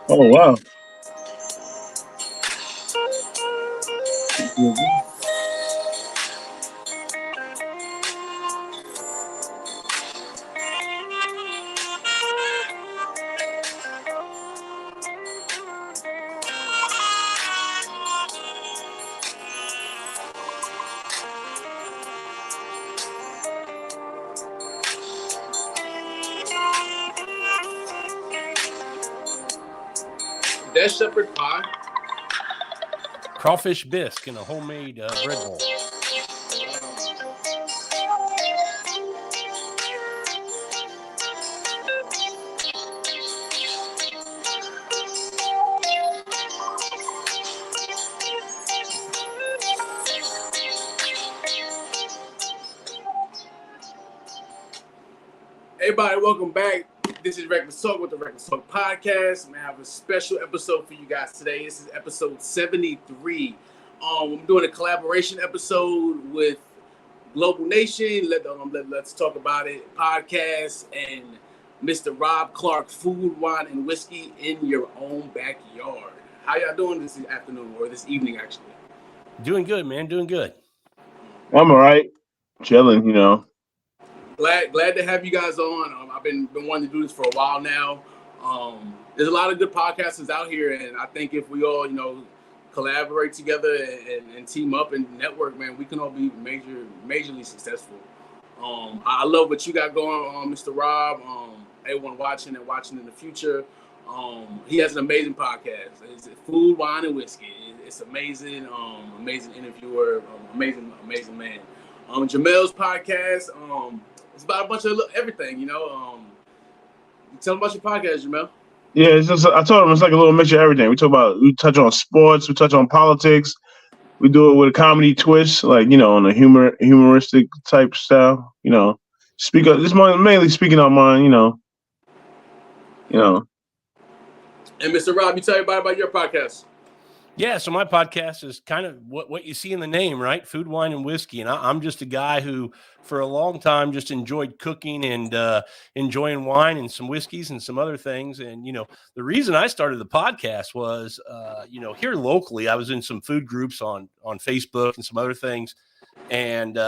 Oh wow. That shepherd pie. Crawfish bisque in a homemade bread bowl. Everybody, welcome back. This is Reckless Talk with the Reckless Talk podcast. I have a special episode for you guys today. This is episode 73. I'm doing a collaboration episode with Global Nation. Let's Talk About It podcast and Mr. Rob Clark, Food, Wine, and Whiskey in Your Own Backyard. How y'all doing this afternoon or this evening, actually? Doing good, man. Doing good. I'm all right. Chilling, you know. Glad to have you guys on. I've been wanting to do this for a while now. There's a lot of good podcasters out here, and I think if we all, collaborate together and team up and network, man, we can all be majorly successful. I love what you got going on, Mr. Rob. Everyone watching in the future. He has an amazing podcast. It's Food, Wine, and Whiskey. It's amazing. Amazing interviewer. Amazing man. Jamel's podcast. It's about a bunch of everything, Tell them about your podcast, Jamel. Yeah, it's just I told him it's like a little mixture of everything. We touch on sports, we touch on politics, we do it with a comedy twist, like on a humoristic type style. Speak up. This mainly speaking on mine. And Mr. Rob, you tell everybody about your podcast. Yeah, so my podcast is kind of what you see in the name, right? Food, wine, and whiskey. And I'm just a guy who, for a long time, just enjoyed cooking and enjoying wine and some whiskeys and some other things. And, the reason I started the podcast was, here locally, I was in some food groups on Facebook and some other things. And,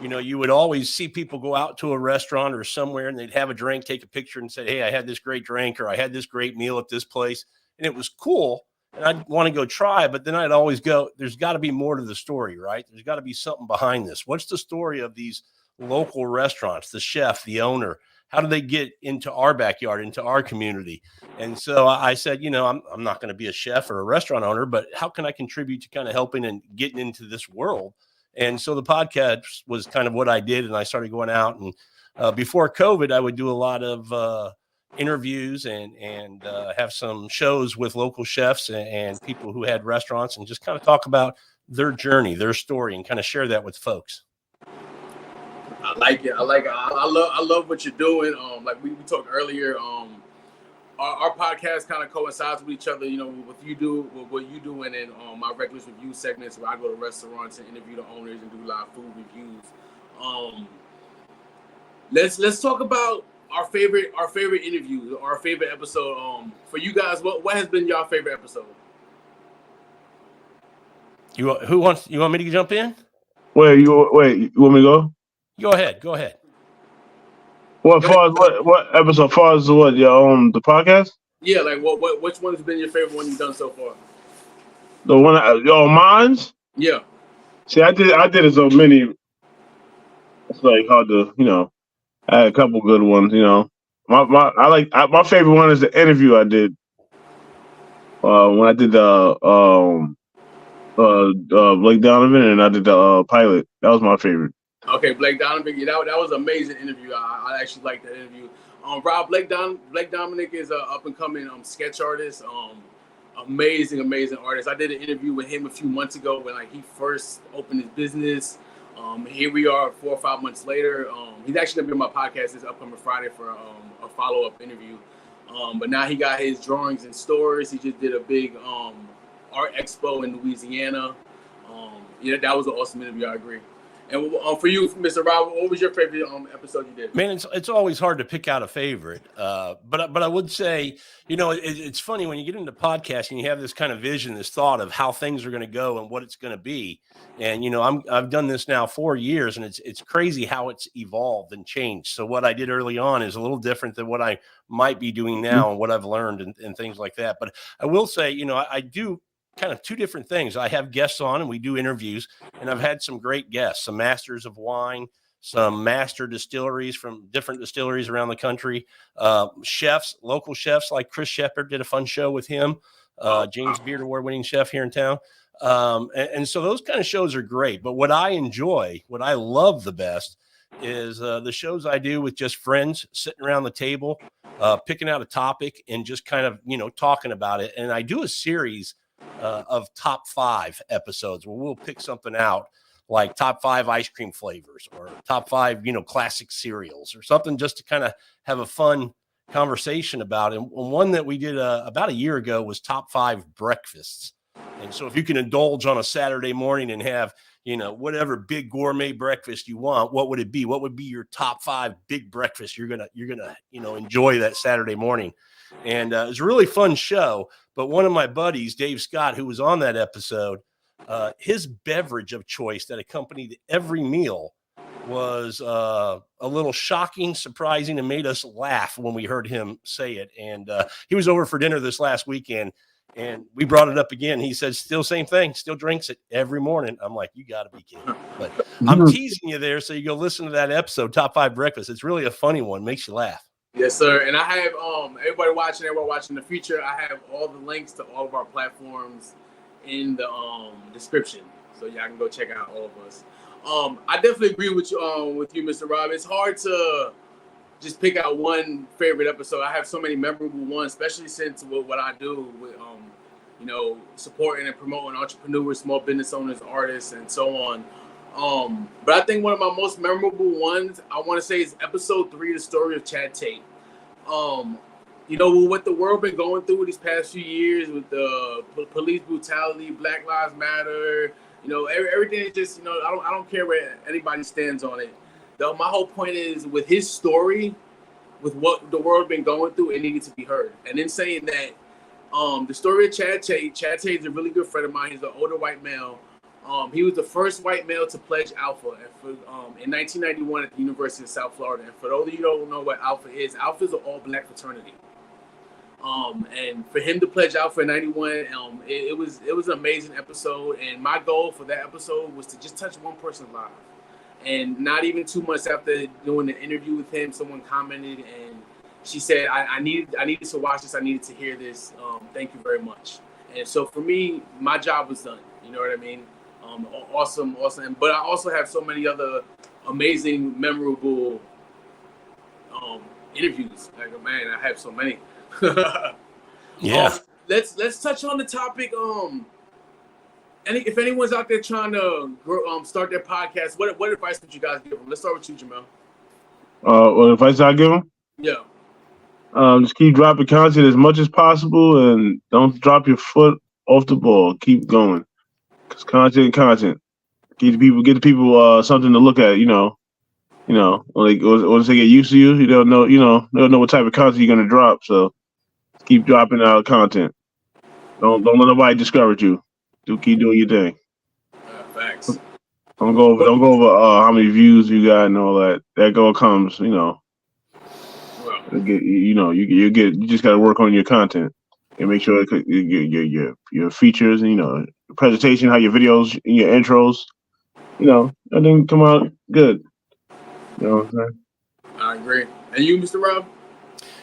you would always see people go out to a restaurant or somewhere and they'd have a drink, take a picture and say, hey, I had this great drink or I had this great meal at this place. And it was cool. And I'd want to go try, but then I'd always go, there's got to be more to the story, right? There's got to be something behind this. What's the story of these local restaurants, the chef, the owner? How do they get into our backyard, into our community? And so I said, I'm not going to be a chef or a restaurant owner, but how can I contribute to kind of helping and getting into this world? And so the podcast was kind of what I did. And I started going out and before COVID, I would do a lot of interviews and have some shows with local chefs and people who had restaurants and just kind of talk about their journey, their story, and kind of share that with folks. I like it. I love what you're doing. Like we talked earlier, our podcast kind of coincides with each other, what you do and my Reckless Review segments where I go to restaurants and interview the owners and do live food reviews. Let's talk about our favorite interview, our favorite episode. For you guys, what has been your favorite episode? You want me to jump in? Wait, you want me to go? Go ahead. What far as what episode? Far as what? The podcast? Yeah, like which one has been your favorite one you've done so far? The one mine's. Yeah. See, I did so many. It's like hard to I had a couple good ones. My favorite one is the interview I did. When I did the Blake Donovan and I did the pilot. That was my favorite. Okay, Blake Donovan. Yeah, that was an amazing interview. I actually liked that interview. Rob Blake Dominic is a up and coming sketch artist. Amazing artist. I did an interview with him a few months ago when he first opened his business. Here we are 4 or 5 months later. He's actually gonna be on my podcast this upcoming Friday for a follow-up interview. But now he got his drawings in stores. He just did a big art expo in Louisiana. That was an awesome interview. I agree. And for you, Mr. Rob, what was your favorite episode you did? Man, it's always hard to pick out a favorite. But I would say, it's funny when you get into podcasting, you have this kind of vision, this thought of how things are going to go and what it's going to be. And, I've done this now 4 years, and it's crazy how it's evolved and changed. So what I did early on is a little different than what I might be doing now and what I've learned and things like that. But I will say, I do kind of two different things. I have guests on and we do interviews, and I've had some great guests, some masters of wine, some master distilleries from different distilleries around the country, chefs, local chefs like Chris Shepard, did a fun show with him, James Beard Award winning chef here in town. And so those kind of shows are great. But what I love the best is the shows I do with just friends sitting around the table, picking out a topic and just kind of, talking about it. And I do a series of top 5 episodes where we'll pick something out like top 5 ice cream flavors or top 5, classic cereals or something, just to kind of have a fun conversation about it. And one that we did about a year ago was top 5 breakfasts. And so if you can indulge on a Saturday morning and have, whatever big gourmet breakfast you want, what would it be? What would be your top 5 big breakfast you're gonna enjoy that Saturday morning? And it was a really fun show. But one of my buddies, Dave Scott, who was on that episode, his beverage of choice that accompanied every meal was a little shocking, surprising, and made us laugh when we heard him say it. And he was over for dinner this last weekend, and we brought it up again. He said, still same thing, still drinks it every morning. I'm like, you got to be kidding. But I'm teasing you there, so you go listen to that episode, Top 5 Breakfast. It's really a funny one, makes you laugh. Yes, sir. And I have everybody watching the future. I have all the links to all of our platforms in the description, so y'all can go check out all of us. I definitely agree with you, Mr. Rob. It's hard to just pick out one favorite episode. I have so many memorable ones, especially since what I do with supporting and promoting entrepreneurs, small business owners, artists, and so on. But I think one of my most memorable ones, I want to say, is episode 3, the story of Chad Tate. What the world been going through these past few years with the police brutality, Black Lives Matter, everything is just, I don't care where anybody stands on it. My whole point is, with his story, with what the world been going through, it needed to be heard. And in saying that, the story of Chad Tate is a really good friend of mine. He's an older white male. He was the first white male to pledge Alpha in 1991 at the University of South Florida. And for those of you who don't know what Alpha is an all-black fraternity. And for him to pledge Alpha in 91, it was an amazing episode. And my goal for that episode was to just touch one person's life. And not even 2 months after doing the interview with him, someone commented and she said, I needed to watch this. I needed to hear this. Thank you very much. And so for me, my job was done. You know what I mean? Awesome. But I also have so many other amazing, memorable interviews. Like, man, I have so many. Yeah. Let's touch on the topic. If anyone's out there trying to start their podcast, what advice would you guys give them? Let's start with you, Jamel. What advice I give them? Yeah. Just keep dropping content as much as possible, and don't drop your foot off the ball. Keep going, because content. Get the people something to look at. Once they get used to you, they don't know what type of content you're gonna drop. So keep dropping out content. Don't let nobody discourage you. Keep doing your thing. Don't go over how many views you got and all that. That all comes, you know. You just got to work on your content and make sure your features and your presentation, how your videos, your intros, everything come out good. You know what I'm saying? I agree. And you, Mr. Rob?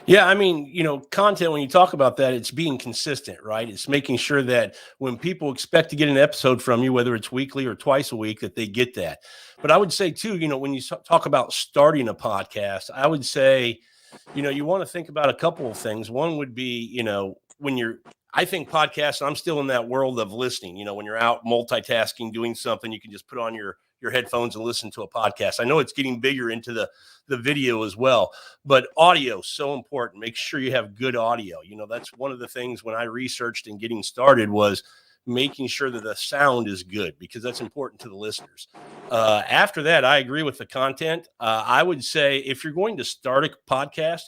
Yeah, I mean, content, when you talk about that, it's being consistent, right? It's making sure that when people expect to get an episode from you, whether it's weekly or twice a week, that they get that. But I would say too, when you talk about starting a podcast, I would say, you want to think about a couple of things. One would be, I think podcasts, I'm still in that world of listening, when you're out multitasking, doing something, you can just put on your headphones and listen to a podcast. I know it's getting bigger into the video as well, but audio is so important. Make sure you have good audio. That's one of the things when I researched and getting started was making sure that the sound is good, because that's important to the listeners. After that, I agree with the content. I would say if you're going to start a podcast,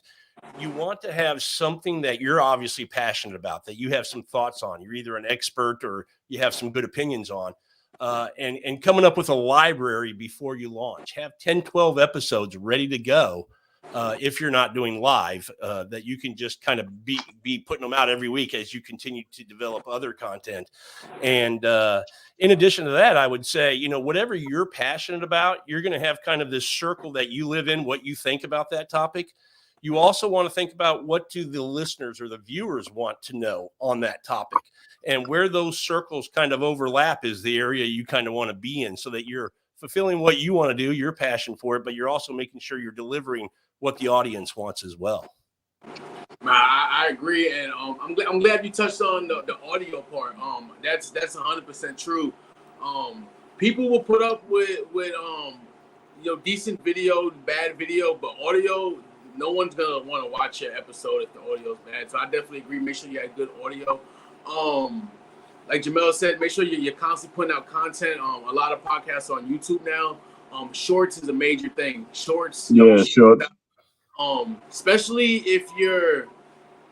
you want to have something that you're obviously passionate about, that you have some thoughts on. You're either an expert or you have some good opinions on. And coming up with a library before you launch. Have 10, 12 episodes ready to go if you're not doing live, that you can just kind of be putting them out every week as you continue to develop other content. And in addition to that, I would say, whatever you're passionate about, you're going to have kind of this circle that you live in, what you think about that topic. You also want to think about what do the listeners or the viewers want to know on that topic, and where those circles kind of overlap is the area you kind of want to be in, so that you're fulfilling what you want to do, your passion for it, but you're also making sure you're delivering what the audience wants as well. I agree, and I'm glad you touched on the audio part. That's 100% true. People will put up with decent video, bad video, but audio, no one's gonna want to watch your episode if the audio's bad. So I definitely agree. Make sure you have good audio. Like Jamel said, make sure you're constantly putting out content. A lot of podcasts on YouTube now. Shorts is a major thing. Shorts. Shorts. Especially if you're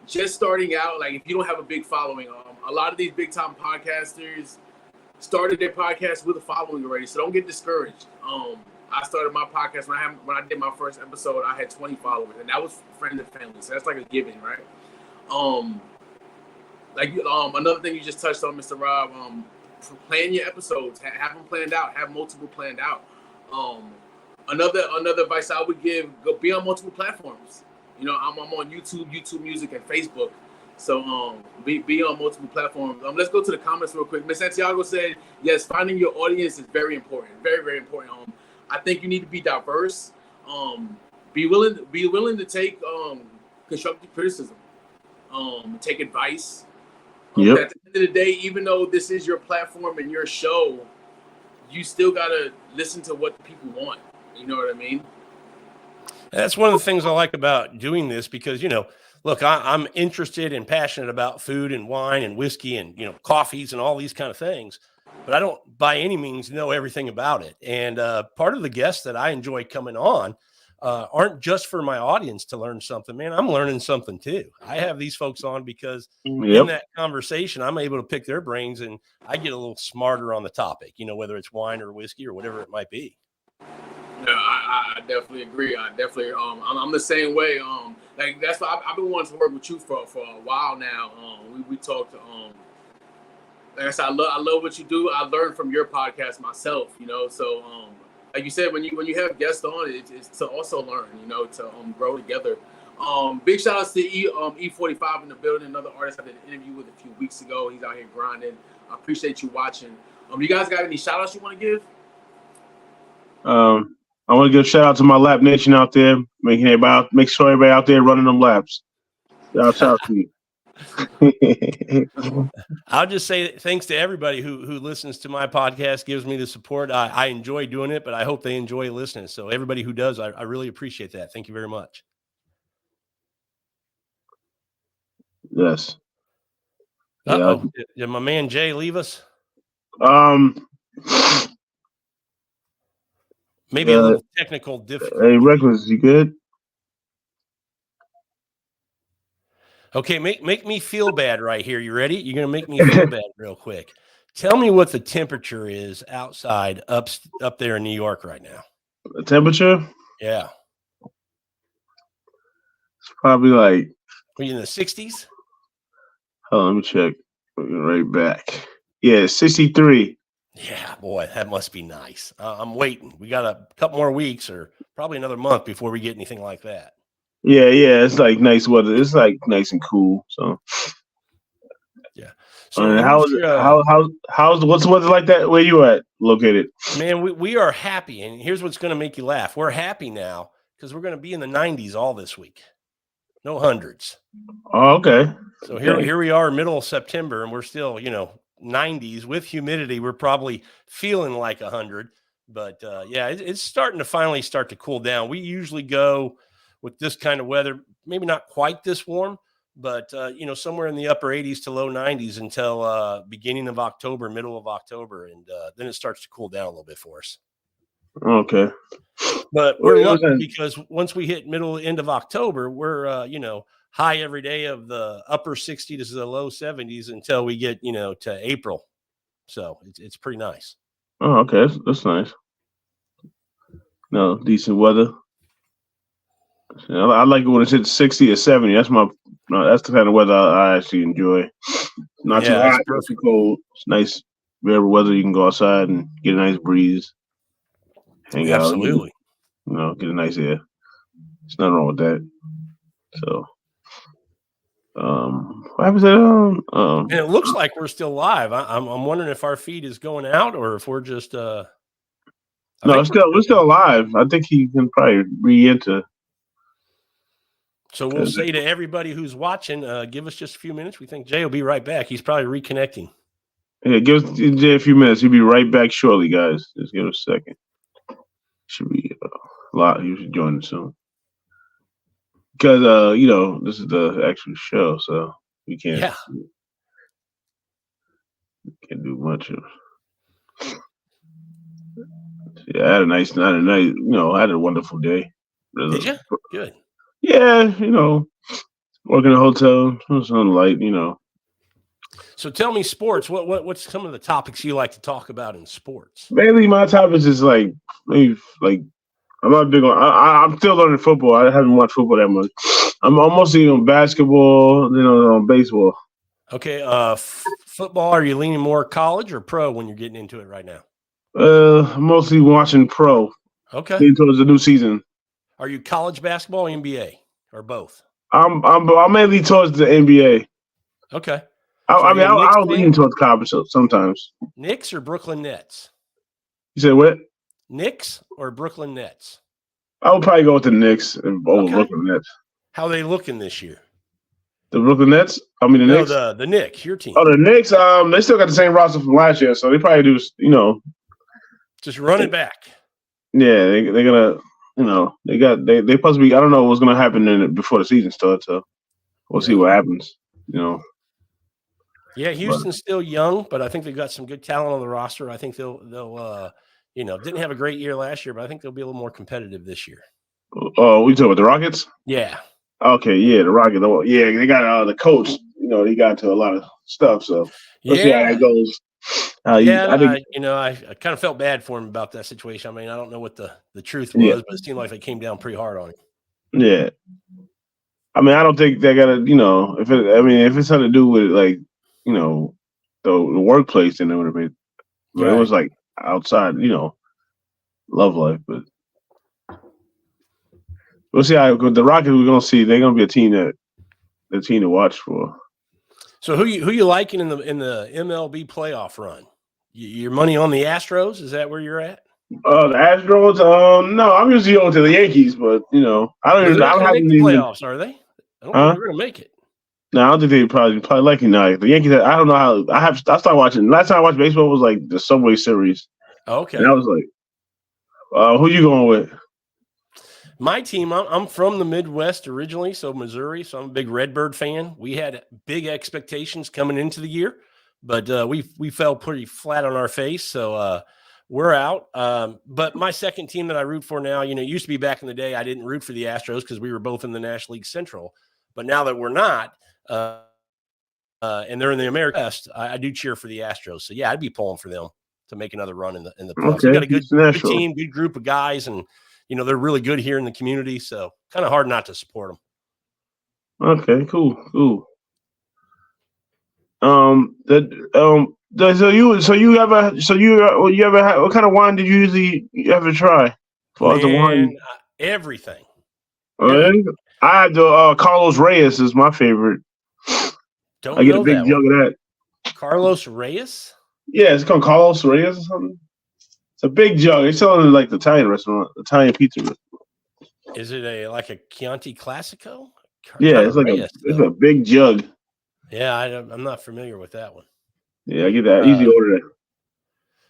just starting out, like if you don't have a big following. A lot of these big time podcasters started their podcast with a following already, so don't get discouraged. I started my podcast when I did my first episode. I had 20 followers, and that was friends and family. So that's like a given, right? Another thing you just touched on, Mr. Rob. Plan your episodes. Have them planned out. Have multiple planned out. Another advice I would give: go be on multiple platforms. I'm on YouTube Music, and Facebook. So be on multiple platforms. Let's go to the comments real quick. Miss Santiago said, yes, finding your audience is very important. Very, very important. I think you need to be diverse. Be willing to take constructive criticism. Take advice. Yep. At the end of the day, even though this is your platform and your show, you still gotta listen to what the people want. You know what I mean? That's one of the things I like about doing this, because, look, I'm interested and passionate about food and wine and whiskey and, coffees and all these kind of things, but I don't by any means know everything about it. And part of the guests that I enjoy coming on aren't just for my audience to learn something, man. I'm learning something too. I have these folks on because in that conversation, I'm able to pick their brains and I get a little smarter on the topic, whether it's wine or whiskey or whatever it might be. No, I definitely agree. I'm the same way. That's why I've been wanting to work with you for a while now. We talked. Like I said, I love what you do. I learned from your podcast myself. So like you said, when you have guests on, it's to also learn. To grow together. Big shout outs to E45 in the building. Another artist I did an interview with a few weeks ago. He's out here grinding. I appreciate you watching. You guys got any shout outs you want to give? I want to give a shout out to my lap nation out there, make sure everybody out there running them laps. Shout out to you. I'll just say thanks to everybody who listens to my podcast, gives me the support. I enjoy doing it, but I hope they enjoy listening. So everybody who does, I really appreciate that. Thank you very much. Yes. Uh-oh. Did my man Jay leave us? Maybe a little technical difficulty. Hey, Reckless, you good? Okay, make me feel bad right here. You ready? You're going to make me feel bad real quick. Tell me what the temperature is outside up there in New York right now. The temperature? Yeah. It's probably like, Are you in the 60s? hold on, let me check. Right back. Yeah, 63. Yeah, boy, that must be nice. I'm waiting. We got a couple more weeks or probably another month before we get anything like that. Yeah, it's like nice weather. It's like nice and cool. So yeah. So what's the weather like that? Where you at located? Man, we are happy, and here's what's going to make you laugh. We're happy now because we're going to be in the 90s all this week. No hundreds. Oh, okay. So here we are, middle of September, and we're still, 90s with humidity. We're probably feeling like 100, but it's starting to finally start to cool down. We usually go with this kind of weather, maybe not quite this warm, but somewhere in the upper 80s to low 90s until beginning of October, middle of October, and then it starts to cool down a little bit for us. Okay. But we're lucky because once we hit end of October, we're high every day of the upper 60s to the low 70s until we get to April. So it's pretty nice. Oh, okay, that's nice. No, decent weather. I like it when it's hit 60 or 70. That's the kind of weather I actually enjoy. Not too hot, not too cold. It's nice, bearable weather. You can go outside and get a nice breeze, hang out. Absolutely. Get a nice air. There's nothing wrong with that. So, what happens and it looks like we're still live. I'm wondering if our feed is going out or if we're just. No, we're still live. I think he can probably re-enter. So we'll say to everybody who's watching, give us just a few minutes. We think Jay will be right back. He's probably reconnecting. Yeah, give Jay a few minutes. He'll be right back shortly, guys. Just give us a second. Should be a lot. He should join soon. Because this is the actual show, so we can't do much of. Yeah, I had a nice night. I had a wonderful day. Did you? Good. Yeah, working in a hotel, it was on light, So tell me, sports. What's some of the topics you like to talk about in sports? Mainly, my topics is I'm not big on. I'm still learning football. I haven't watched football that much. I'm mostly on basketball, then on baseball. Okay, football. Are you leaning more college or pro when you're getting into it right now? Mostly watching pro. Okay. Leading towards the new season. Are you college basketball, or NBA, or both? I'm mainly towards the NBA. Okay. I'll lean towards college sometimes. Knicks or Brooklyn Nets? You said what? Knicks or Brooklyn Nets? I would probably go with the Knicks over Brooklyn Nets. How are they looking this year? The Brooklyn Nets? Knicks? The Knicks, your team. Oh, the Knicks, they still got the same roster from last year, so they probably do, just run it back. Yeah, they're gonna, they possibly. I don't know what's gonna happen before the season starts, so we'll see what happens. Yeah, Houston's still young, but I think they've got some good talent on the roster. I think they'll didn't have a great year last year, but I think they'll be a little more competitive this year. Oh, we talking about the Rockets? Yeah. Okay, yeah, the Rockets. Yeah, they got the coach. They got into a lot of stuff, so let's see how that goes. I kind of felt bad for him about that situation. I mean, I don't know what the truth was, but it seemed like they came down pretty hard on him. Yeah. I mean, I don't think they gotta, if it's something to do with the workplace, then it would have been. But it was like outside, love life. But we'll see how the Rockets. We're gonna see. They're gonna be a team to watch for. So who you liking in the MLB playoff run? Your money on the Astros? Is that where you're at? The Astros? No, I'm usually going to the Yankees, but I don't have the playoffs. Are they? I don't think they're going to make it. No, I don't think they probably like the Yankees. I don't know how. I started watching. Last time I watched baseball was like the Subway Series. Okay. And I was like, who you going with? My team, I'm from the Midwest originally, so Missouri, so I'm a big Redbird fan. We had big expectations coming into the year, but we fell pretty flat on our face, so we're out. But my second team that I root for now, it used to be back in the day I didn't root for the Astros because we were both in the National League Central, but now that we're not, and they're in the American West, I do cheer for the Astros. So yeah, I'd be pulling for them to make another run in the playoffs. They got a good team, good group of guys, and they're really good here in the community. So kind of hard not to support them. Okay, cool. So you ever had, what kind of wine did you ever try? Man, the wine, everything. I had the Carlos Reyes is my favorite. I get a big jug of that. Carlos Reyes? Yeah, it's called Carlos Reyes or something. It's a big jug. They sell it in like the Italian pizza restaurant. Is it like a Chianti Classico? Yeah, it's like it's a big jug. Yeah, I'm not familiar with that one. Yeah, I get that. Easy order that.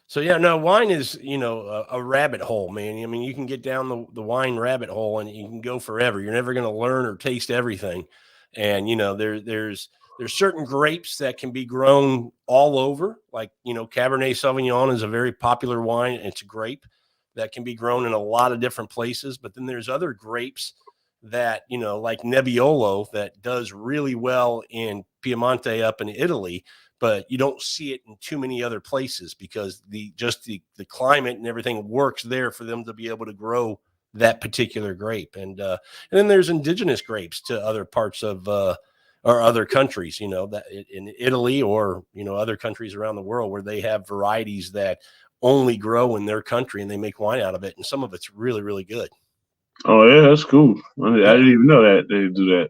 So yeah, no, wine is a rabbit hole, man. I mean, you can get down the wine rabbit hole and you can go forever. You're never going to learn or taste everything. And there's certain grapes that can be grown all over, like Cabernet Sauvignon is a very popular wine. It's a grape that can be grown in a lot of different places. But then there's other grapes that like Nebbiolo that does really well in Piemonte up in Italy, but you don't see it in too many other places because the climate and everything works there for them to be able to grow that particular grape. And then there's indigenous grapes to other parts of or other countries, that in Italy or other countries around the world where they have varieties that only grow in their country and they make wine out of it, and some of it's really, really good. Oh yeah, that's cool. I didn't even know that they do that.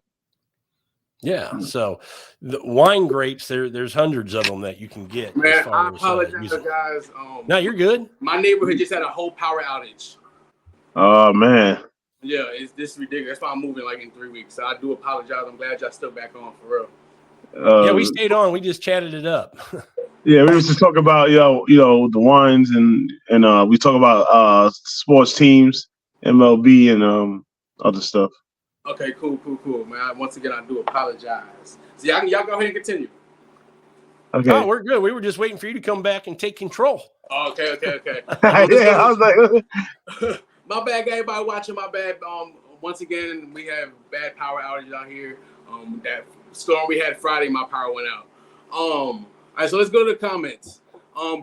Yeah, so the wine grapes, there's hundreds of them that you can get. Man, I apologize, guys. No, you're good. My neighborhood just had a whole power outage. Oh man. Yeah, this is ridiculous. That's why I'm moving like in 3 weeks. So I do apologize. I'm glad y'all still back on for real. Yeah, we stayed on. We just chatted it up. Yeah, we was just talking about the wines and we talk about sports teams, MLB and other stuff. Okay, cool, man. Once again, I do apologize. So y'all go ahead and continue. Okay. Oh, we're good. We were just waiting for you to come back and take control. Oh, okay. Yeah, I was like, my bad, everybody watching. My bad. Once again, we have bad power outages out here. That storm we had Friday, my power went out. All right, so let's go to the comments.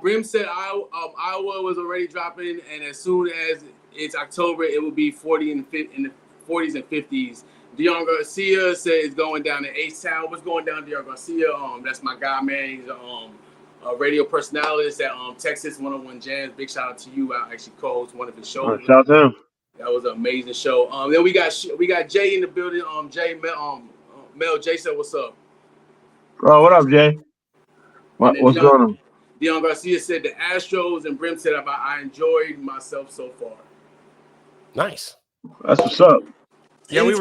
Brim said Iowa was already dropping, and as soon as it's October, it will be 40 in the 40s and 50s. Dion Garcia said it's going down to H-Town. What's going down, Dion Garcia? That's my guy, man. He's a radio personality at Texas 101 Jams. Big shout out to you. I actually co-host one of his shows. Shout out to him. That was an amazing show. Then we got Jay in the building. Jay Mel Jay said, "What's up?" Oh, what up, Jay? What's going on? Dion Garcia said the Astros, and Brim said I enjoyed myself so far. Nice. That's what's up. Yeah, we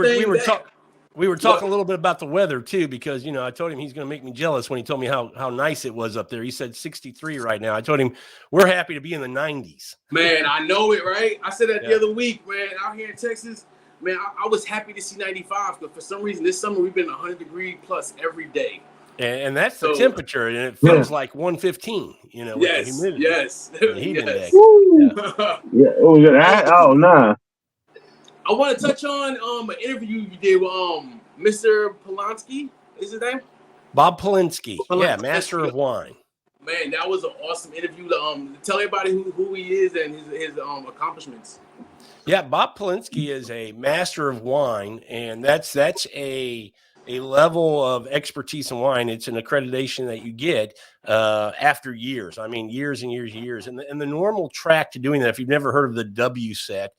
were talking a little bit about the weather too, because I told him he's going to make me jealous when he told me how nice it was up there. He said 63 right now. I told him we're happy to be in the 90s. Man, I know it, right? I said that the other week, man. Out here in Texas, man, I was happy to see 95 because for some reason this summer we've been 100 degree plus every day. And that's the temperature, and it feels like 115. With the humidity. Yes. Yes. Yeah. Oh, nah. I want to touch on an interview you did with Mr. Polanski. Is his name? Bob Polinsky. Yeah, Master of Wine. Man, that was an awesome interview. Tell everybody who he is and his accomplishments. Yeah, Bob Polinsky is a master of wine, and that's a level of expertise in wine. It's an accreditation that you get after years. I mean, years and years. And the normal track to doing that, if you've never heard of the WSET,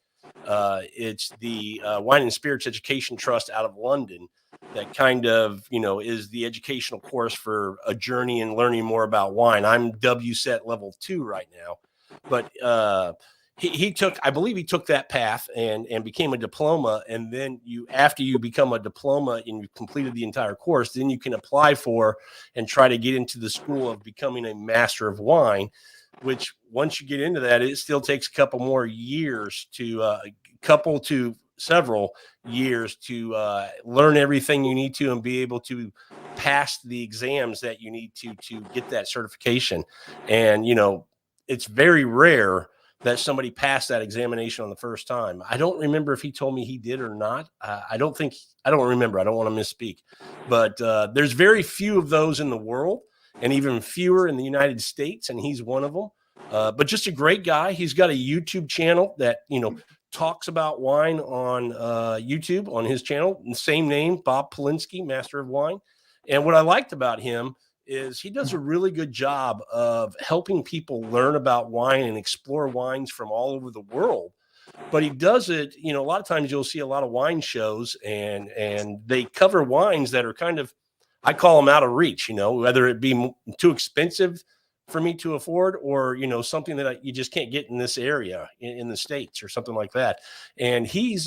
it's the Wine and Spirits Education Trust out of London that kind of, is the educational course for a journey in learning more about wine. I'm WSET level 2 right now, but I believe he took that path and became a diploma. And then after you become a diploma and you've completed the entire course, then you can apply for and try to get into the school of becoming a master of wine, which once you get into that, it still takes a couple more years to several years to learn everything you need to and be able to pass the exams that you need to get that certification. And, it's very rare that somebody passed that examination on the first time. I don't remember if he told me he did or not. I don't remember. I don't want to misspeak, but there's very few of those in the world, and even fewer in the United States. And he's one of them. But just a great guy. He's got a YouTube channel that, talks about wine on YouTube on his channel, the same name, Bob Polinsky, Master of Wine. And what I liked about him is he does a really good job of helping people learn about wine and explore wines from all over the world. But he does it, a lot of times you'll see a lot of wine shows and they cover wines that are kind of, I call them out of reach, whether it be too expensive for me to afford or, something that you just can't get in this area in the States or something like that. And he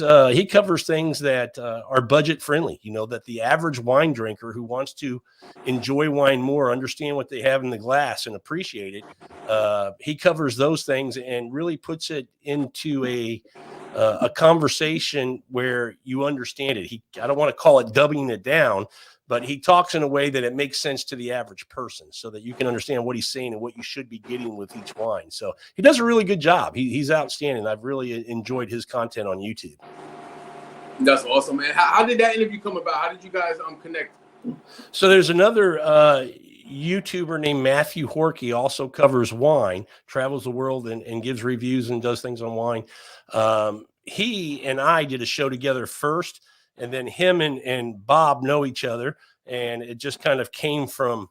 covers things that are budget friendly, that the average wine drinker who wants to enjoy wine more, understand what they have in the glass and appreciate it. He covers those things and really puts it into a conversation where you understand it. I don't want to call it dumbing it down, but he talks in a way that it makes sense to the average person so that you can understand what he's saying and what you should be getting with each wine. So he does a really good job. He's outstanding. I've really enjoyed his content on YouTube. That's awesome, man. How did that interview come about? How did you guys connect? So there's another YouTuber named Matthew Horkey, also covers wine, travels the world and gives reviews and does things on wine. He and I did a show together first. And then him and Bob know each other, and it just kind of came from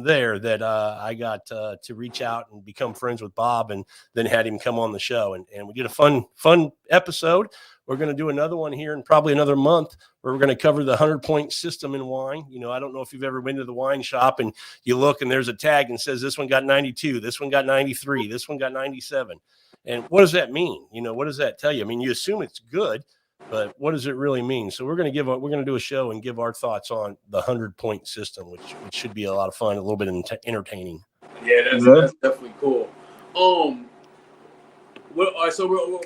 there that I got to reach out and become friends with Bob, and then had him come on the show. And we did a fun episode. We're going to do another one here in probably another month where we're going to cover the 100-point system in wine. I don't know if you've ever been to the wine shop and you look and there's a tag and says this one got 92, this one got 93, this one got 97. And what does that mean? What does that tell you? I mean, you assume it's good, but what does it really mean? So we're going to do a show and give our thoughts on the 100-point system, which should be a lot of fun, a little bit entertaining. Yeah, that's definitely cool. So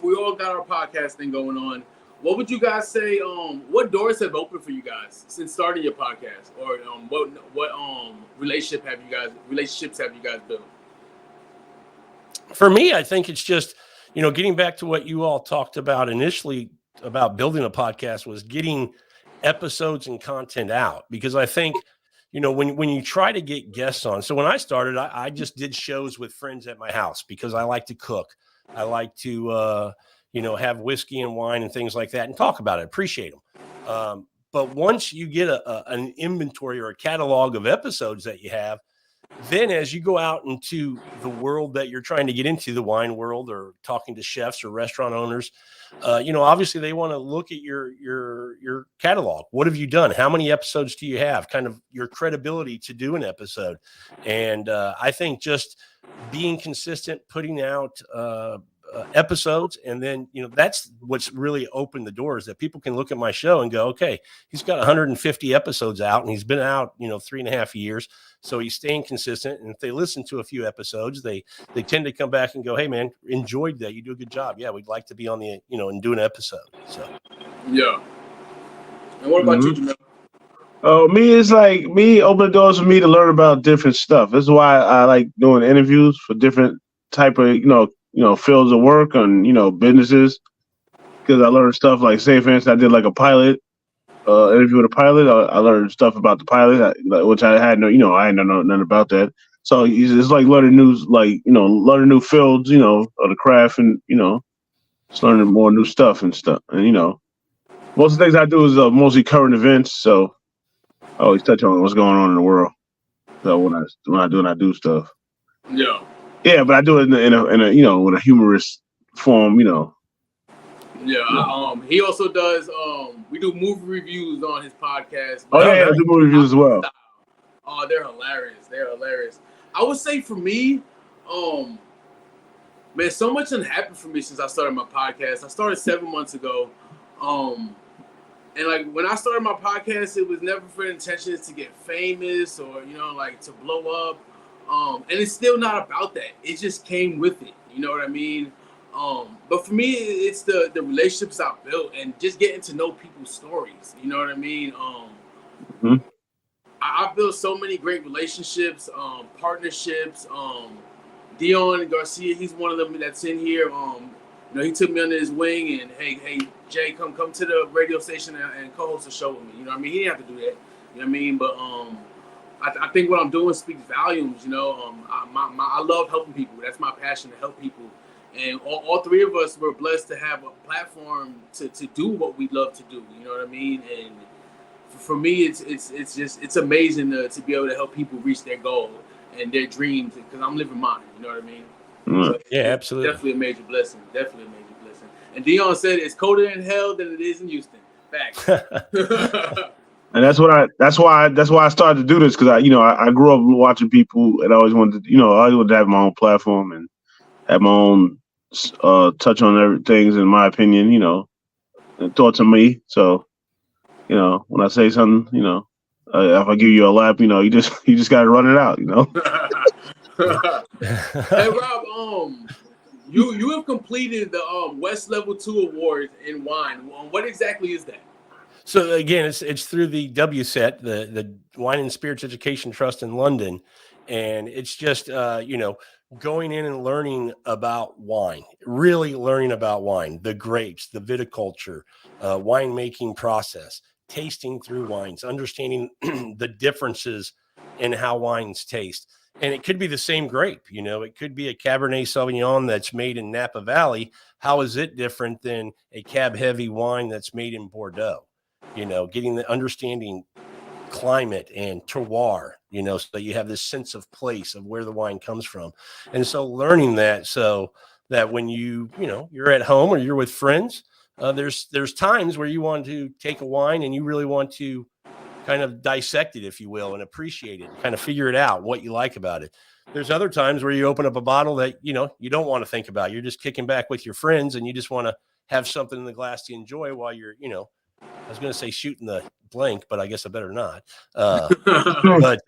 we all got our podcast thing going on. What would you guys say? What doors have opened for you guys since starting your podcast, or what relationships have you guys built? For me, I think it's just getting back to what you all talked about initially about building a podcast was getting episodes and content out, because I think, when you try to get guests on. So when I started, I just did shows with friends at my house because I like to cook. I like to, have whiskey and wine and things like that and talk about it, appreciate them. But once you get an inventory or a catalog of episodes that you have, then as you go out into the world that you're trying to get into, the wine world, or talking to chefs or restaurant owners, obviously they want to look at your catalog. What have you done? How many episodes do you have? Kind of your credibility to do an episode. And I think just being consistent, putting out episodes, and then that's what's really opened the doors, that people can look at my show and go, okay, he's got 150 episodes out and he's been out 3.5 years, so he's staying consistent. And if they listen to a few episodes, they tend to come back and go, hey man, enjoyed that, you do a good job, yeah, we'd like to be on the and do an episode. So yeah. And what about you, Jamil? Oh, me, it's like me opening doors for me to learn about different stuff. That's why I like doing interviews for different type of fields of work and businesses, because I learned stuff like, say for instance, I did like a pilot interview with a pilot. I learned stuff about the pilot, which I had I didn't know nothing about that. So it's like learning new fields, of the craft, and just learning more new stuff and stuff. And most of the things I do is mostly current events. So I always touch on what's going on in the world. So when I do stuff. Yeah. Yeah, but I do it in a with a humorous form, Yeah. He also does. We do movie reviews on his podcast. Oh yeah, I do movie reviews as well. Oh, they're hilarious. I would say for me, man, so much has happened for me since I started my podcast. I started 7 months ago. And like when I started my podcast, it was never for intentions to get famous or to blow up. And it's still not about that. It just came with it. You know what I mean? But for me, it's the relationships I've built and just getting to know people's stories. You know what I mean? I've built so many great relationships, partnerships, Dion Garcia, he's one of them that's in here. He took me under his wing and hey, Jay, come to the radio station and co-host a show with me. You know what I mean? He didn't have to do that. You know what I mean? But I think what I'm doing speaks volumes. I love helping people. That's my passion, to help people. And all three of us were blessed to have a platform to do what we love to do. You know what I mean? And for me, it's amazing to be able to help people reach their goal and their dreams, because I'm living mine. You know what I mean? So yeah, absolutely. Definitely a major blessing. Definitely a major blessing. And Dion said it's colder in hell than it is in Houston. Facts. And that's why I started to do this, because I grew up watching people, and I always wanted to have my own platform and have my own touch on everything, in my opinion, and thoughts on me. So, when I say something, if I give you a lap, you just got to run it out, Hey Rob, you have completed the West Level 2 Awards in wine. What exactly is that? So again, it's through the WSET, the Wine and Spirits Education Trust in London, and it's just going in and learning about wine, really learning about wine, the grapes, the viticulture, winemaking process, tasting through wines, understanding the differences in how wines taste. And it could be the same grape, it could be a Cabernet Sauvignon that's made in Napa Valley. How is it different than a Cab Heavy wine that's made in Bordeaux? Getting the understanding climate and terroir, so that you have this sense of place of where the wine comes from. And so learning that, so that when you're at home or you're with friends, there's times where you want to take a wine and you really want to kind of dissect it, if you will, and appreciate it, kind of figure it out, what you like about it. There's other times where you open up a bottle that, you don't want to think about. You're just kicking back with your friends and you just want to have something in the glass to enjoy while you're, I was going to say shooting the blank, but I guess I better not. But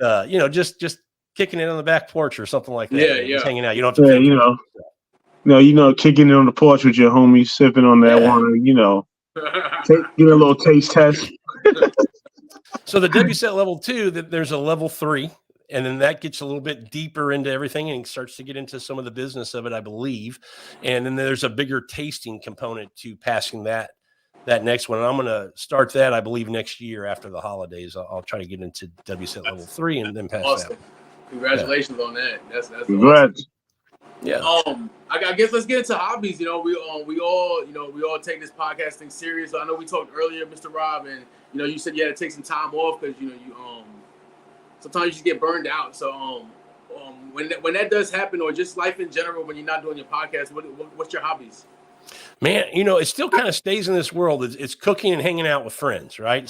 just kicking it on the back porch or something like that. Yeah. Just hanging out. You don't have to think. Kicking it on the porch with your homies, sipping on that wine, get a little taste test. So the WSET level 2, there's a level 3, and then that gets a little bit deeper into everything and starts to get into some of the business of it, I believe. And then there's a bigger tasting component to passing that next one. And I'm going to start that, I believe, next year after the holidays. I'll try to get into WSET level 3 and then pass awesome. that. Congratulations on that. That's congrats. Awesome. Yeah. I guess let's get into hobbies. We all take this podcast thing serious. I know we talked earlier, Mr. Rob, and you said you had to take some time off because you sometimes you just get burned out. So when that does happen, or just life in general, when you're not doing your podcast, what's your hobbies? Man, it still kind of stays in this world. It's cooking and hanging out with friends, right?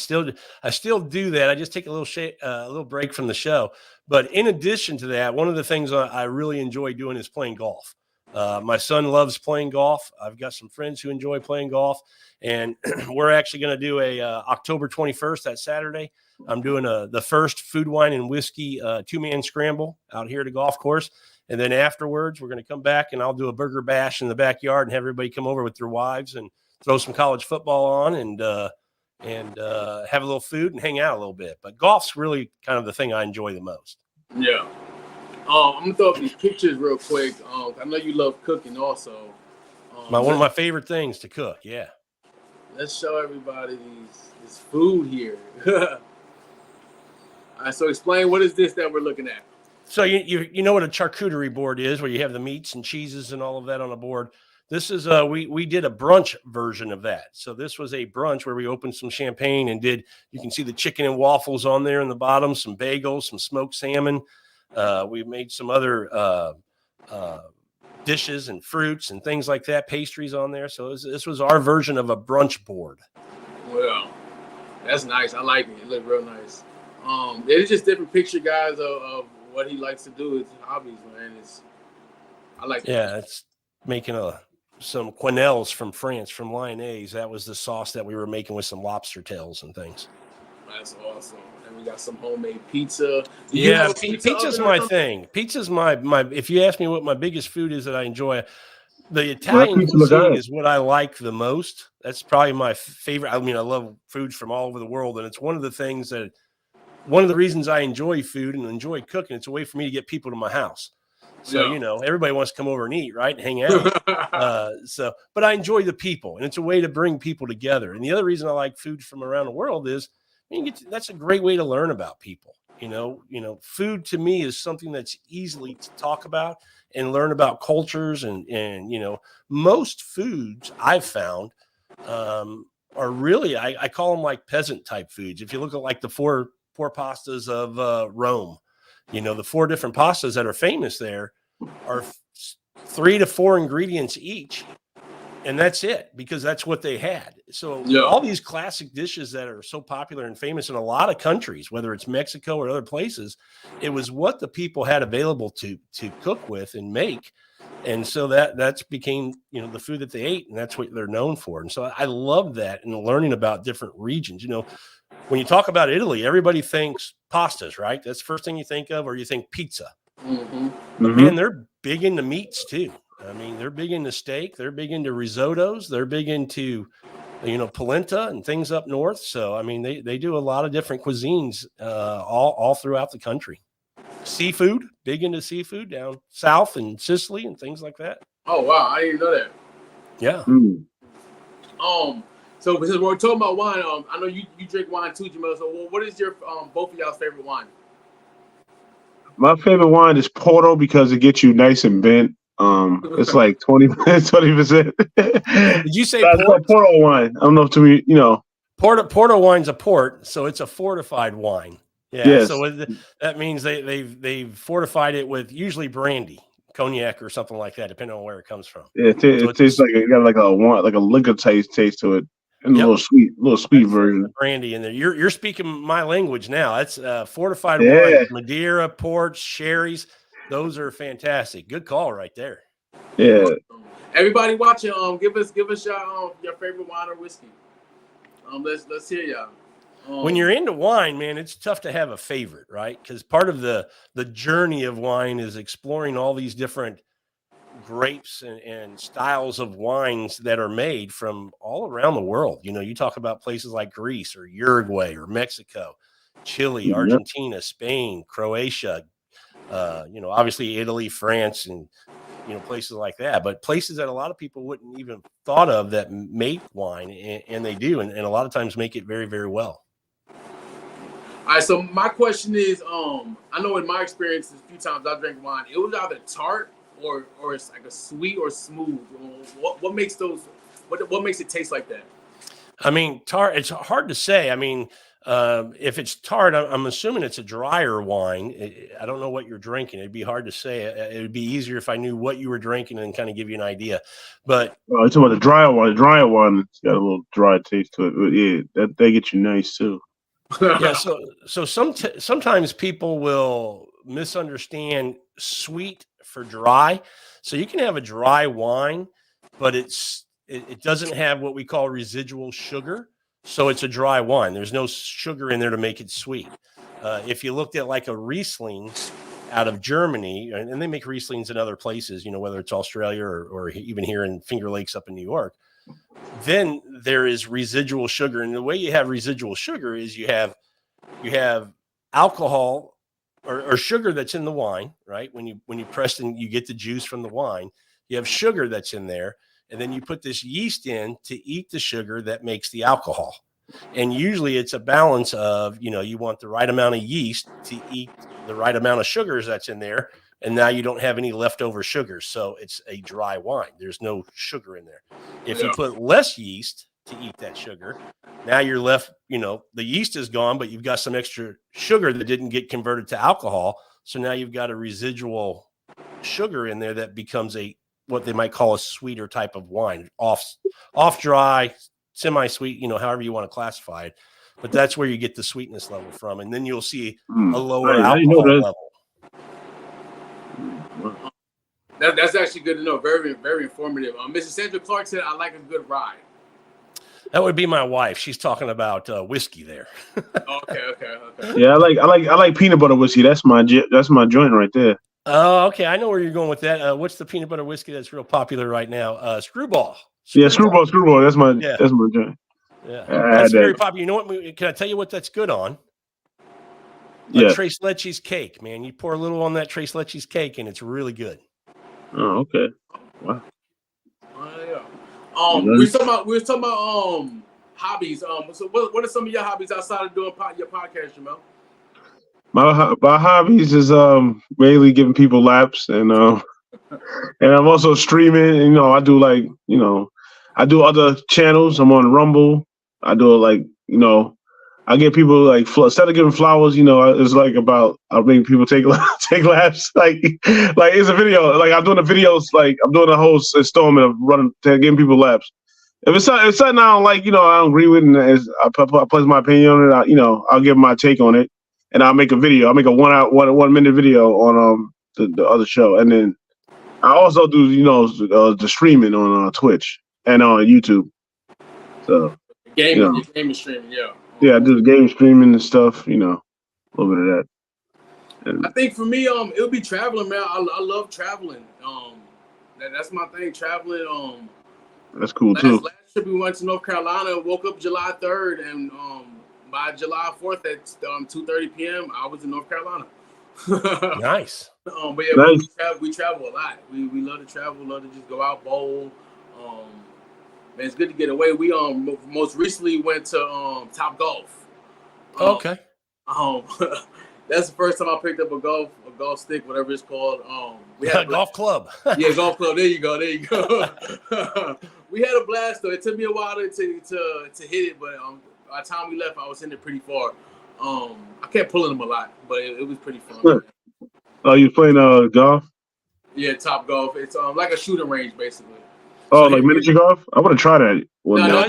I still do that. I just take a little break from the show. But in addition to that, one of the things I really enjoy doing is playing golf. My son loves playing golf. I've got some friends who enjoy playing golf, and we're actually going to do a October 21st, that Saturday. I'm doing the first food, wine, and whiskey 2-man scramble out here at the golf course. And then afterwards, we're going to come back and I'll do a burger bash in the backyard and have everybody come over with their wives and throw some college football on and have a little food and hang out a little bit. But golf's really kind of the thing I enjoy the most. Yeah. I'm going to throw up these pictures real quick. I know you love cooking also. One of my favorite things to cook, yeah. Let's show everybody this food here. All right, so explain, what is this that we're looking at? So you know what a charcuterie board is, where you have the meats and cheeses and all of that on a board. This is we did a brunch version of that. So this was a brunch where we opened some champagne and you can see the chicken and waffles on there in the bottom, some bagels, some smoked salmon. We made some other dishes and fruits and things like that, pastries on there. So this was our version of a brunch board. Well, that's nice. I like it. It looked real nice. It's just different picture, guys, of what he likes to do. His hobbies, man. I like. Yeah, it's making some quenelles from France, from Lyonnaise. That was the sauce that we were making with some lobster tails and things. That's awesome. And we got some homemade pizza. Pizza's my thing. Pizza's my. If you ask me what my biggest food is that I enjoy, the Italian cuisine is what I like the most. That's probably my favorite. I mean, I love foods from all over the world, and it's one of the reasons I enjoy food and enjoy cooking. It's a way for me to get people to my house. So, everybody wants to come over and eat, right? And hang out. But I enjoy the people, and it's a way to bring people together. And the other reason I like food from around the world is that's a great way to learn about people. Food to me is something that's easily to talk about and learn about cultures. And most foods I've found are really, I call them like peasant type foods. If you look at like the four pastas of Rome, the 4 different pastas that are famous there are 3 to 4 ingredients each. And that's it, because that's what they had. So all these classic dishes that are so popular and famous in a lot of countries, whether it's Mexico or other places, it was what the people had available to cook with and make. And so that's became, the food that they ate, and that's what they're known for. And so I love that, and learning about different regions. When you talk about Italy, everybody thinks pastas, right? That's the first thing you think of, or you think pizza. Mm-hmm. But man, they're big into meats too. I mean, they're big into steak. They're big into risottos. They're big into, polenta and things up north. So, I mean, they do a lot of different cuisines all throughout the country. Seafood, big into seafood down south in Sicily and things like that. Oh, wow. I didn't know that. Yeah. So because we're talking about wine, I know you drink wine too, Jamil. So what is your both of y'all's favorite wine? My favorite wine is Porto because it gets you nice and bent. It's like 20%. Did you say Porto wine? I don't know if to me, Porto wine's a port, so it's a fortified wine. Yeah. Yes. So that means they've fortified it with usually brandy, cognac, or something like that, depending on where it comes from. Yeah, it tastes like it got like a liquor taste to it, and a little sweet version. Brandy in there. You're speaking my language now. That's fortified wine, Madeira, ports, sherries. Those are fantastic. Good call right there. Yeah. Everybody watching, give us your favorite wine or whiskey. Let's hear y'all. When you're into wine, man, it's tough to have a favorite, right? Because part of the journey of wine is exploring all these different grapes and styles of wines that are made from all around the world. You talk about places like Greece or Uruguay or Mexico, Chile, Argentina, Spain, Croatia, obviously Italy, France, and places like that, but places that a lot of people wouldn't even thought of that make wine, and they do, and a lot of times make it very, very well. All right, so my question is, I know in my experience, a few times I drank wine, it was either tart or it's like a sweet or smooth. What makes what makes it taste like that? I mean, tart, it's hard to say. I mean, if it's tart, I'm assuming it's a drier wine. I don't know what you're drinking. It'd be hard to say. It would be easier if I knew what you were drinking and kind of give you an idea. But it's about the drier one. The drier one got a little dry taste to it. But yeah, they get you nice too. Yeah. So sometimes people will misunderstand sweet for dry. So you can have a dry wine, but it doesn't have what we call residual sugar. So it's a dry wine. There's no sugar in there to make it sweet. If you looked at like a Riesling out of Germany, and they make Rieslings in other places, whether it's Australia or even here in Finger Lakes up in New York, then there is residual sugar. And the way you have residual sugar is you have alcohol or sugar that's in the wine, right? When you press and you get the juice from the wine, you have sugar that's in there. And then you put this yeast in to eat the sugar that makes the alcohol. And usually it's a balance of, you want the right amount of yeast to eat the right amount of sugars that's in there. And now you don't have any leftover sugars. So it's a dry wine. There's no sugar in there. If you put less yeast to eat that sugar, now you're left, the yeast is gone, but you've got some extra sugar that didn't get converted to alcohol. So now you've got a residual sugar in there that becomes what they might call a sweeter type of wine, off dry, semi-sweet, however you want to classify it. But that's where you get the sweetness level from. And then you'll see a lower alcohol level. That's actually good to know. Very, very informative. Mrs. Sandra Clark said, I like a good rye. That would be my wife. She's talking about whiskey there. Okay. Yeah, I like peanut butter whiskey. That's my joint right there. Oh, okay. I know where you're going with that. What's the peanut butter whiskey that's real popular right now? Screwball. Yeah, Screwball. That's my joint. Yeah, that's very popular. You know what? Can I tell you what that's good on? Yeah. Tres Leches cake, man. You pour a little on that Tres Leches cake, and it's really good. Oh, okay. Wow. Yeah. We were talking about hobbies. So what are some of your hobbies outside of doing your podcast, Jamel? My hobbies is mainly giving people laps and I'm also streaming. You know, I do like, you know, I do other channels. I'm on Rumble. I do like, you know, I give people like instead of giving flowers, you know, it's like about I make people take take laps. Like it's a video. Like I'm doing the videos. Like I'm doing a whole installment of giving people laps. If it's something I don't like, you know, I don't agree with, and I place my opinion on it. You know, I'll give my take on it, and I'll make a video. I'll make a 1 minute video on the other show, and then I also do, you know, the streaming on Twitch and on YouTube. So gaming streaming, yeah. Yeah, I do the game streaming and stuff. You know, a little bit of that. And I think for me, it'll be traveling, man. I love traveling. That's my thing, traveling. That's cool too. Last trip we went to North Carolina, woke up July 3rd, and by July 4th at 2:30 p.m. I was in North Carolina. Nice. But yeah, nice. we travel a lot. We love to travel, love to just go out, bowl. Man, it's good to get away. We most recently went to Top Golf. Okay. That's the first time I picked up a golf stick, whatever it's called. We had a golf club. Yeah, golf club. There you go. We had a blast though. It took me a while to hit it, but by the time we left, I was hitting it pretty far. I kept pulling them a lot, but it was pretty fun. Good. Oh, you playing golf? Yeah, Top Golf. It's like a shooting range, basically. Oh, so like miniature golf? I want to try that. No,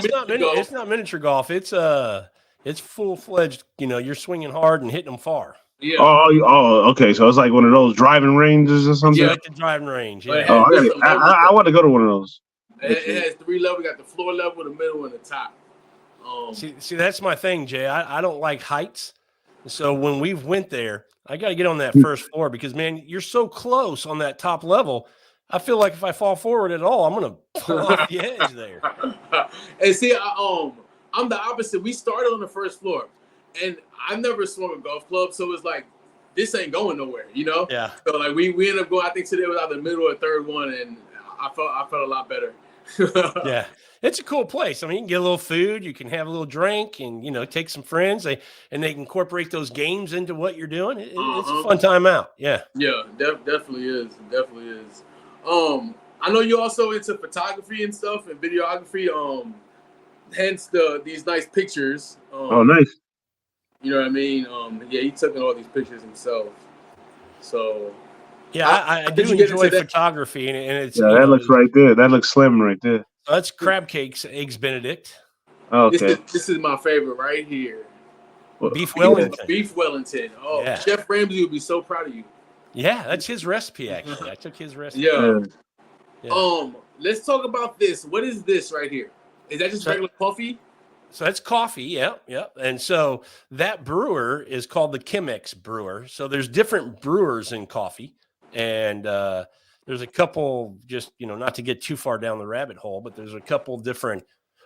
it's not miniature golf. It's full-fledged. You know, you're swinging hard and hitting them far. Yeah. Oh, okay. So it's like one of those driving ranges or something. Yeah, like the driving range. Yeah. I want to go to one of those. It has 3 levels. We got the floor level, the middle, and the top. See, that's my thing, Jay. I don't like heights. So when we went there, I got to get on that first floor because, man, you're so close on that top level. I feel like if I fall forward at all, I'm going to fall off the edge there. And see, I'm the opposite. We started on the first floor, and I've never swung a golf club, so it's like, this ain't going nowhere, you know? Yeah. So, like, we ended up going, I think today was either the middle or third one, and I felt a lot better. Yeah. It's a cool place. I mean, you can get a little food, you can have a little drink, and, you know, take some friends, and they can incorporate those games into what you're doing. It's a fun time out. Yeah. Yeah, definitely is. Definitely is. I know you're also into photography and stuff and videography. Hence these nice pictures. Oh, nice. You know what I mean? Yeah, he took all these pictures himself. So. Yeah, I do enjoy photography, and it's that looks right there. That looks slim right there. That's crab cakes, eggs Benedict. Okay, this is my favorite right here. Beef Wellington. Beef Wellington. Oh, yeah. Chef Ramsay would be so proud of you. Yeah, that's his recipe. Actually, I took his recipe. Yeah. Let's talk about this. What is this right here? Is that just regular coffee? So that's coffee, yeah. And so that brewer is called the Chemex brewer. So there's different brewers in coffee, and there's a couple, just, you know, not to get too far down the rabbit hole, but there's a couple different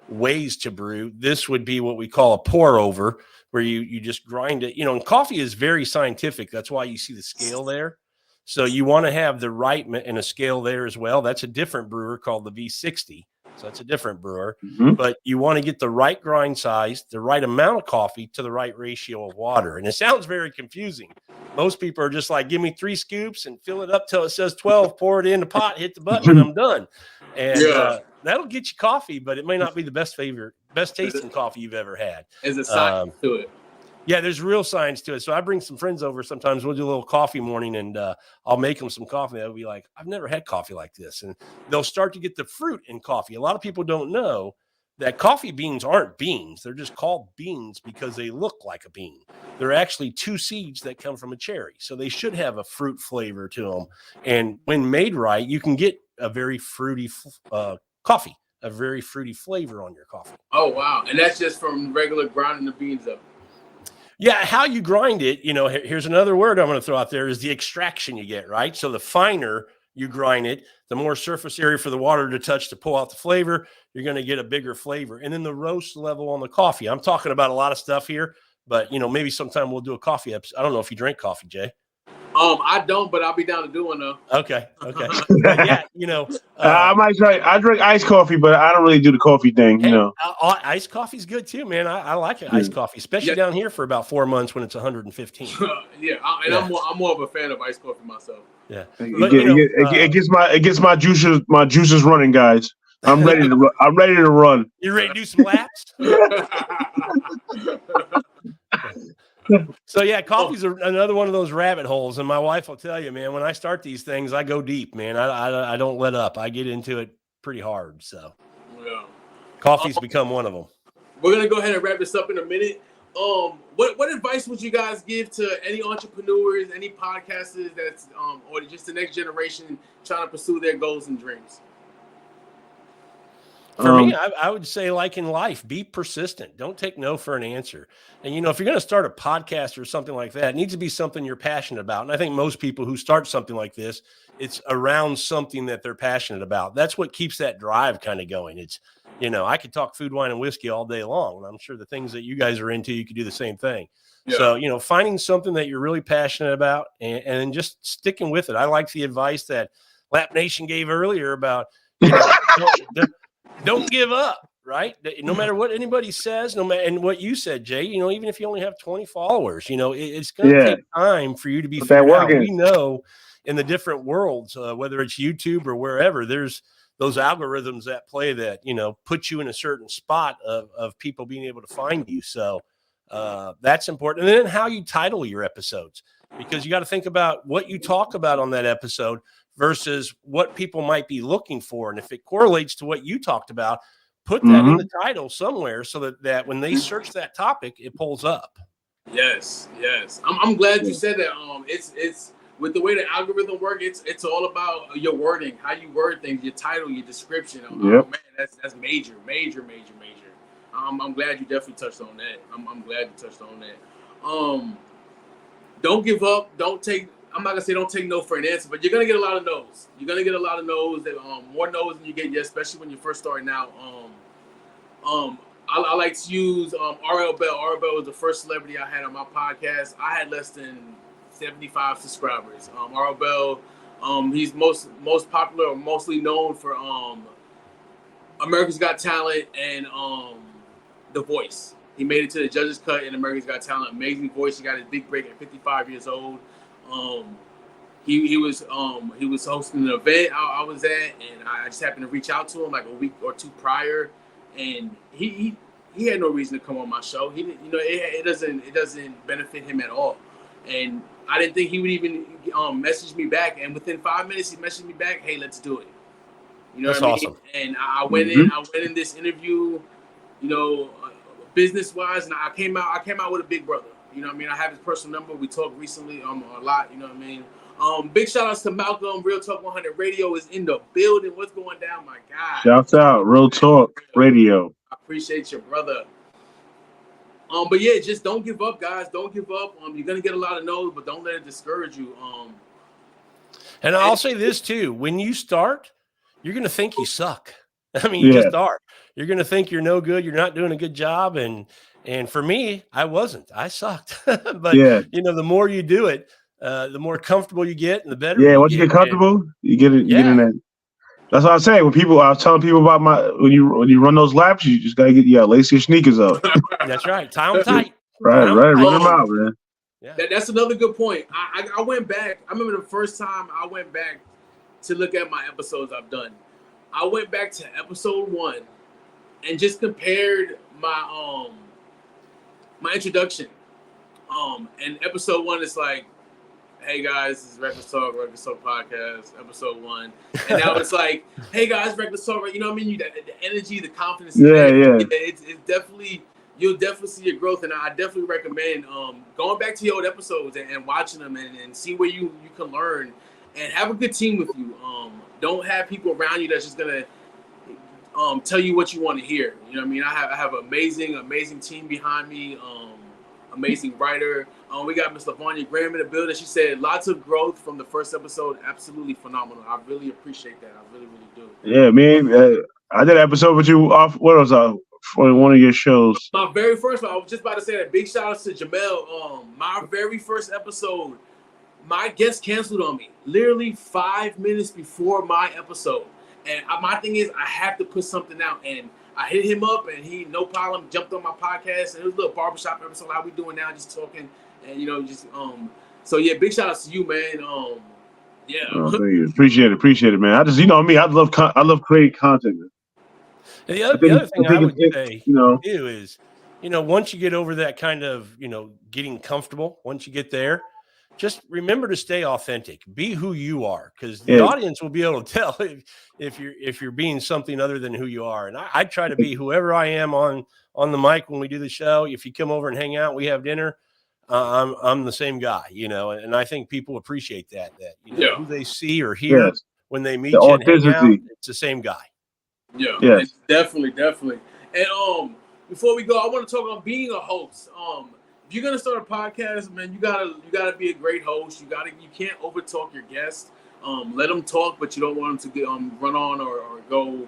ways to brew. This would be what we call a pour over, where you just grind it. You know, and coffee is very scientific. That's why you see the scale there. So you want to have the right and a scale there as well. That's a different brewer called the V60. So that's a different brewer, but you want to get the right grind size, the right amount of coffee to the right ratio of water. And it sounds very confusing. Most people are just like, give me 3 scoops and fill it up till it says 12, pour it in the pot, hit the button, and I'm done. And that'll get you coffee, but it may not be the best tasting coffee you've ever had. There's a science to it. Yeah, there's real science to it. So I bring some friends over. Sometimes we'll do a little coffee morning, and I'll make them some coffee. They'll be like, I've never had coffee like this. And they'll start to get the fruit in coffee. A lot of people don't know that coffee beans aren't beans. They're just called beans because they look like a bean. They're actually 2 seeds that come from a cherry. So they should have a fruit flavor to them. And when made right, you can get a very fruity coffee, a very fruity flavor on your coffee. Oh, wow. And that's just from regular grinding the beans up. Yeah, how you grind it, you know, here's another word I'm going to throw out there is the extraction you get, right? So the finer you grind it, the more surface area for the water to touch to pull out the flavor, you're going to get a bigger flavor. And then the roast level on the coffee. I'm talking about a lot of stuff here, but maybe sometime we'll do a coffee episode. I don't know if you drink coffee, Jay. I don't, but I'll be down to do one though. Okay. But yeah, I might try. I drink iced coffee, but I don't really do the coffee thing. Hey, iced coffee's good too, man. I like it, iced coffee, especially down here for about 4 months when it's 115. I'm more of a fan of iced coffee myself. Yeah, it gets my juices running, guys. I'm ready to run. You ready to do some laps? So yeah, coffee's another one of those rabbit holes, and my wife will tell you, man, when I start these things, I go deep, man. I don't let up. I get into it pretty hard. So coffee's become one of them. We're gonna go ahead and wrap this up in a minute. What advice would you guys give to any entrepreneurs, any podcasters that's or just the next generation trying to pursue their goals and dreams? For me, I would say, like in life, be persistent. Don't take no for an answer. And, if you're going to start a podcast or something like that, it needs to be something you're passionate about. And I think most people who start something like this, it's around something that they're passionate about. That's what keeps that drive kind of going. It's, I could talk food, wine, and whiskey all day long. And I'm sure the things that you guys are into, you could do the same thing. Yeah. So, finding something that you're really passionate about and just sticking with it. I like the advice that Lap Nation gave earlier about, don't give up, right? No matter what anybody says, and what you said, Jay, even if you only have 20 followers, it's going to take time for you to be figured out. We know in the different worlds, whether it's YouTube or wherever, there's those algorithms that play that, put you in a certain spot of people being able to find you. So that's important. And then how you title your episodes, because you got to think about what you talk about on that episode versus what people might be looking for. And if it correlates to what you talked about, put that in the title somewhere so that when they search that topic, it pulls up. Yes. I'm glad you said that. It's with the way the algorithm works, it's all about your wording, how you word things, your title, your description. Man, that's major. I'm glad you definitely touched on that. I'm glad you touched on that. Don't give up. I'm not gonna say don't take no for an answer, but you're gonna get a lot of no's. You're gonna get a lot of no's. That more no's than you get, especially when you're first starting out. I like to use RL Bell. RL Bell was the first celebrity I had on my podcast. I had less than 75 subscribers. RL Bell, he's most popular or mostly known for America's Got Talent and The Voice. He made it to the judges cut in America's Got Talent. Amazing voice. He got his big break at 55 years old. He was hosting an event I was at, and I just happened to reach out to him like a week or two prior, and he had no reason to come on my show. He didn't, it doesn't benefit him at all, and I didn't think he would even message me back. And within 5 minutes, he messaged me back, "Hey, let's do it." That's awesome. And I went in this interview, business wise, and I came out with a big brother. I have his personal number. We talked recently a lot. Big shout outs to Malcolm. Real Talk 100 Radio is in the building. What's going down, my guy? Shouts out, Real Talk Radio. I appreciate your brother. But yeah, just don't give up, guys. Don't give up. You're gonna get a lot of no's, but don't let it discourage you. And I'll say this too: when you start, you're gonna think you suck. I mean, you just are. You're gonna think you're no good. You're not doing a good job, and for me, I wasn't. I sucked. But the more you do it, the more comfortable you get, and the better. Yeah, once you get comfortable, you get it. You get in that. That's what I'm saying. I was telling people about when you run those laps, you just gotta lace your sneakers up. That's right. Tie them tight. Right. Run them out, man. Yeah. That's another good point. I went back. I remember the first time I went back to look at my episodes I've done. I went back to episode 1 and just compared my my introduction. And episode 1 is like, "Hey guys, this is Reckless Talk Podcast, episode 1." And now it's like, "Hey guys, Reckless Talk." You know what I mean? The energy, the confidence. It's definitely, you'll definitely see your growth, and I definitely recommend going back to your old episodes and watching them and see where you can learn, and have a good team with you. Don't have people around you that's just gonna tell you what you want to hear. You know what I mean? I have an amazing team behind me. Amazing writer. We got Miss LaVonia Graham in the building. She said lots of growth from the first episode. Absolutely phenomenal. I really appreciate that. I really, really do. Yeah, man. I did an episode with you off. What was for one of your shows? My very first one. I was just about to say that. Big shout out to Jamel. My very first episode, my guest canceled on me literally 5 minutes before my episode. And my thing is, I have to put something out. And I hit him up, and he, no problem, jumped on my podcast. And it was a little barbershop episode. How we doing now? Just talking, and So yeah, big shout out to you, man. Yeah. Oh, appreciate it, man. I just, me, I love creating content. The other thing I would say too is, once you get over that kind of, getting comfortable, once you get there, just remember to stay authentic, be who you are, because the audience will be able to tell if you're being something other than who you are. And I try to be whoever I am on the mic when we do the show. If you come over and hang out, we have dinner, I'm the same guy, and I think people appreciate that who they see or hear when they meet you and hang out, it's the same guy. Yeah, definitely. And before we go, I want to talk about being a host. If you're gonna start a podcast, man, you gotta be a great host. You can't overtalk your guests. Let them talk, but you don't want them to get run on or go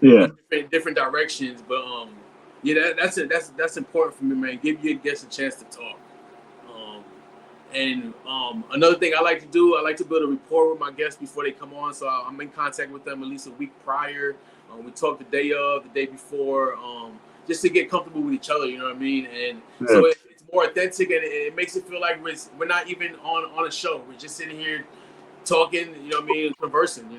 different directions. But that's important for me, man. Give your guests a chance to talk. And another thing I like to do, I like to build a rapport with my guests before they come on. So I'm in contact with them at least a week prior. We talk the day of, the day before, just to get comfortable with each other. You know what I mean? And so it's more authentic, and it makes it feel like we're not even on a show. We're just sitting here talking. You know what I mean? Conversing.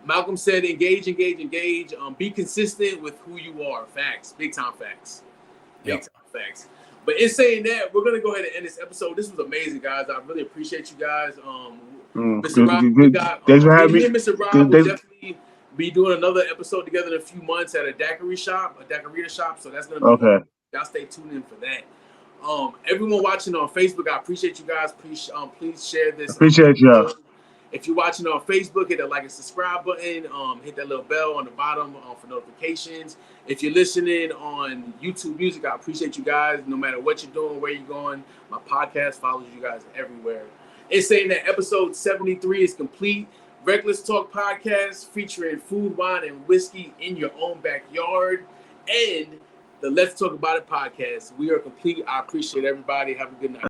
Malcolm said, engage. Be consistent with who you are. Facts. Big time facts. Big time facts. But in saying that, we're going to go ahead and end this episode. This was amazing, guys. I really appreciate you guys. Mr. Rob, thanks for having me. Mr. Rob will definitely be doing another episode together in a few months at a daiquiri shop. So that's going to be okay. Y'all stay tuned in for that. Everyone watching on Facebook, I appreciate you guys. Please share this. Appreciate y'all. If you're watching on Facebook, hit that like and subscribe button. Hit that little bell on the bottom for notifications. If you're listening on YouTube Music, I appreciate you guys. No matter what you're doing, where you're going, my podcast follows you guys everywhere. It's saying that episode 73 is complete. Reckless Talk podcast featuring food, wine, and whiskey in your own backyard. And the Let's Talk About It podcast. We are complete. I appreciate everybody. Have a good night.